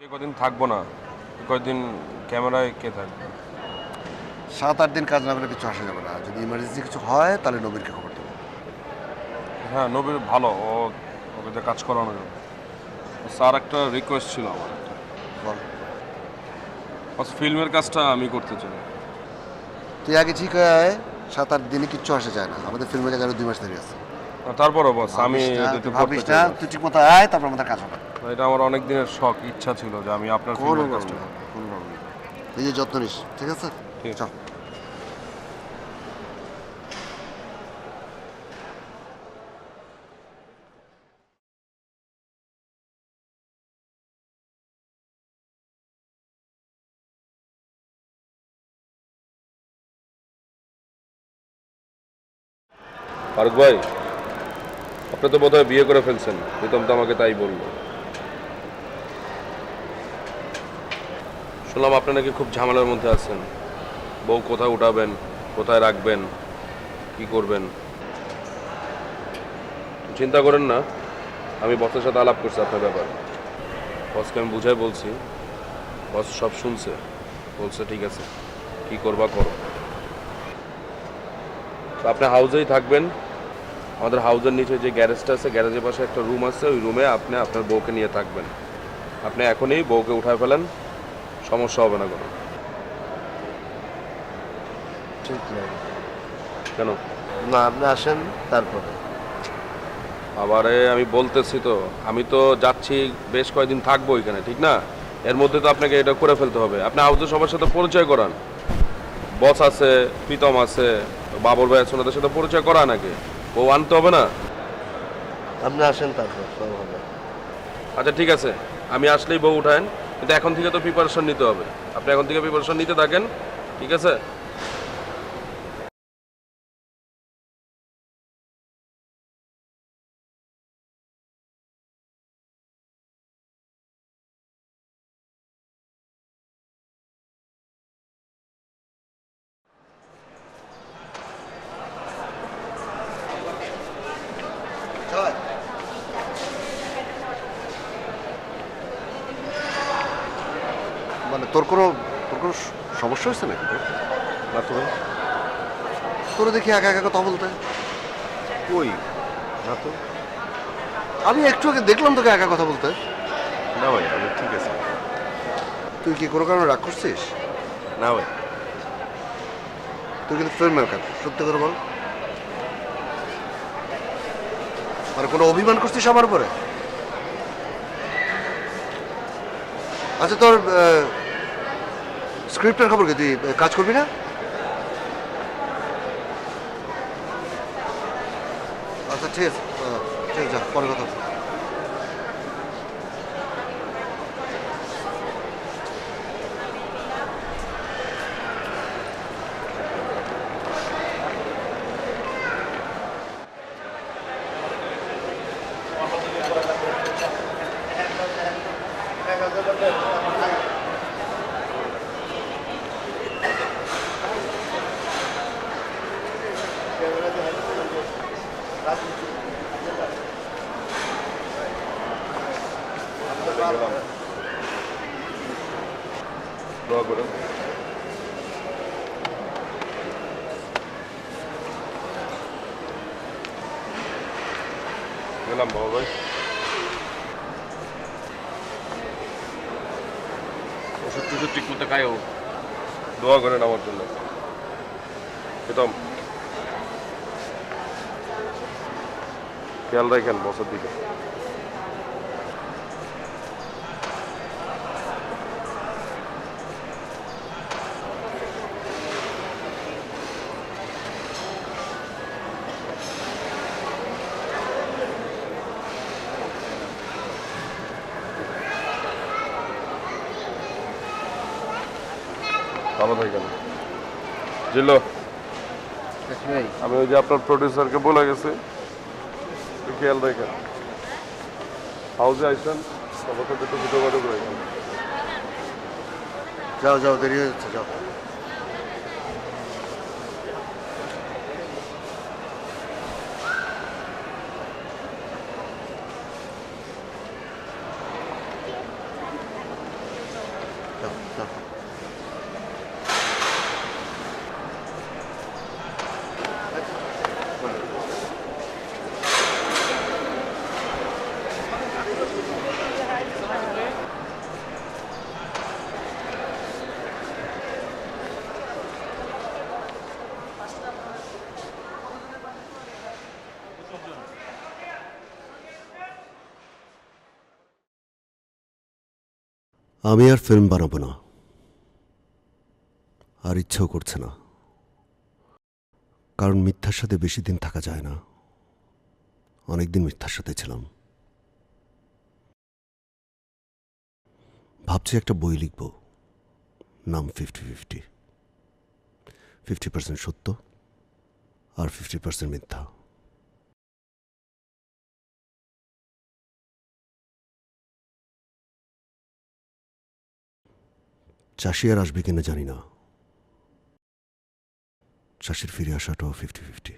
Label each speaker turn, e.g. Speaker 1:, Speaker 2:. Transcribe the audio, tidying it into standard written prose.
Speaker 1: কদিন থাকবো না, কয়েকদিন ক্যামেরায় কে থাকবে?
Speaker 2: 7-8 দিন কাজ না করলে কিছু আসা যাবে না। যদি ইমার্জেন্সি কিছু হয় তাহলে নবীরকে খবর দেবো।
Speaker 1: হ্যাঁ, নবীর ভালো, ওকে দিয়ে কাজ করানো যাবে। স্যার, একটা রিকোয়েস্ট ছিল আমার।
Speaker 2: বল।
Speaker 1: ফিল্মের কাজটা আমি করতে চাই।
Speaker 2: তুই আগে ঠিক হয়ে আয়। 7-8 দিনে কিচ্ছু আসা যায় না, আমাদের ফিল্মের জায়গায় আরো 2 মাস দেরি আছে।
Speaker 1: তারপরও বস, আমি
Speaker 2: ভাবিস না,
Speaker 1: এটা
Speaker 2: তুই
Speaker 1: একটু করতে
Speaker 2: ভাবিস না,
Speaker 1: চাই বস।
Speaker 2: তুই ঠিক মতো আয়, তারপর আমাদের কাজ হবে।
Speaker 1: এটা আমার অনেক দিনের শখ, ইচ্ছা ছিল যে আমি আপনার
Speaker 2: কোনো
Speaker 1: ফিল্মের কাজটা
Speaker 2: প্রবলেম নেই,
Speaker 1: করব।
Speaker 2: কোনো প্রবলেম নেই। নিজের যত্ন নিস, ঠিক আছে?
Speaker 1: ঠিক আছে।
Speaker 2: চল।
Speaker 1: ফারুক ভাই, আপনি তো বোধহয় বিয়ে করে ফেলছেন। প্রীতম তো আমাকে তাই বললো। শুনলাম আপনি নাকি খুব ঝামেলার মধ্যে আছেন। বউ কোথায় উঠাবেন, কোথায় রাখবেন, কি করবেন? চিন্তা করেন না, আমি বসের সাথে আলাপ করছি আপনার ব্যাপারে। বসকে আমি বুঝাই বলছি, বস সব শুনছে, বলছে ঠিক আছে, কি করবা করো। তো আপনি হাউসেই থাকবেন। আমাদের হাউসের নিচে যে গ্যারেজটা আছে, গ্যারেজের পাশে একটা রুম আছে, ওই রুমে আপনি আপনার বউকে নিয়ে থাকবেন। আপনি এখনই বউকে উঠায় ফেলেন, সমস্যা হবে না কোনো।
Speaker 2: ঠিক নেই।
Speaker 1: কেন?
Speaker 2: না, আপনি আসেন তারপরে।
Speaker 1: আবারে আমি বলতেছি তো, আমি তো যাচ্ছি, বেশ কয়েকদিন থাকবো এখানে, ঠিক না? এর মধ্যে তো আপনাকে এটা করে ফেলতে হবে। আপনি হাউসের সবার সাথে পরিচয় করান। বস আছে, প্রীতম আছে, বাবর ভাই আছে, ওনাদের সাথে পরিচয় করা নাকি? বউ আনতে হবে না?
Speaker 2: আপনি আসেন তারপর, সব হবে।
Speaker 1: আচ্ছা ঠিক আছে, আমি আসলেই বউ উঠায়েন, কিন্তু এখন থেকে তো প্রিপারেশন নিতে হবে। আপনি এখন থেকে প্রিপারেশন নিতে থাকেন, ঠিক আছে?
Speaker 2: চল। মানে তোর কোনো সমস্যা হয়েছে নাকি তোর?
Speaker 1: না তো ভাই।
Speaker 2: তোর দেখি একা একা কথা বলতে।
Speaker 1: কই? না তো।
Speaker 2: আমি একটু আগে দেখলাম তোকে একা কথা বলতে।
Speaker 1: না ভাই, আমি ঠিক আছে।
Speaker 2: তুই কি কোনো কারণে রাগ করছিস?
Speaker 1: না ভাই।
Speaker 2: তুই কিন্তু ফিল্মের কাজ, সত্যি করে বল। মানে কোনো অভিমান করছিস আমার উপরে? আচ্ছা, তোর স্ক্রিপ্টের খবর কি? তুই কাজ করবি না? আচ্ছা ঠিক আছে, ঠিক আছে, যা, পরে কথা হবে।
Speaker 1: দোয়া করেন। গেলাম বাবা ভাই। ওষুধ টষুধ ঠিক মতো খাইও। দোয়া করেন আমার জন্য। প্রীতম, খেয়াল রাখেন বছর দিকে। ভালো থাকেন। জিল্লো, আমি ওই যে আপনার প্রডিউসারকে বলে গেছি, একটু খেয়াল রাখেন। হাউসে আইসেন, সবার সাথে একটু ছোটোখাটো করে গেল।
Speaker 2: যাও যাও, দেরি হয়ে যাচ্ছে, যাও। চল চল।
Speaker 3: আমি আর ফিল্ম বানাবো না, আর ইচ্ছেও করছে না, কারণ মিথ্যার সাথে বেশি দিন থাকা যায় না। অনেকদিন মিথ্যার সাথে ছিলাম। ভাবছি একটা বই লিখব, নাম 50-50। 50% সত্য আর 50% মিথ্যা। চাষি আর আসবে কিনা জানি না, চাষির ফিরে আসাটাও 50-50।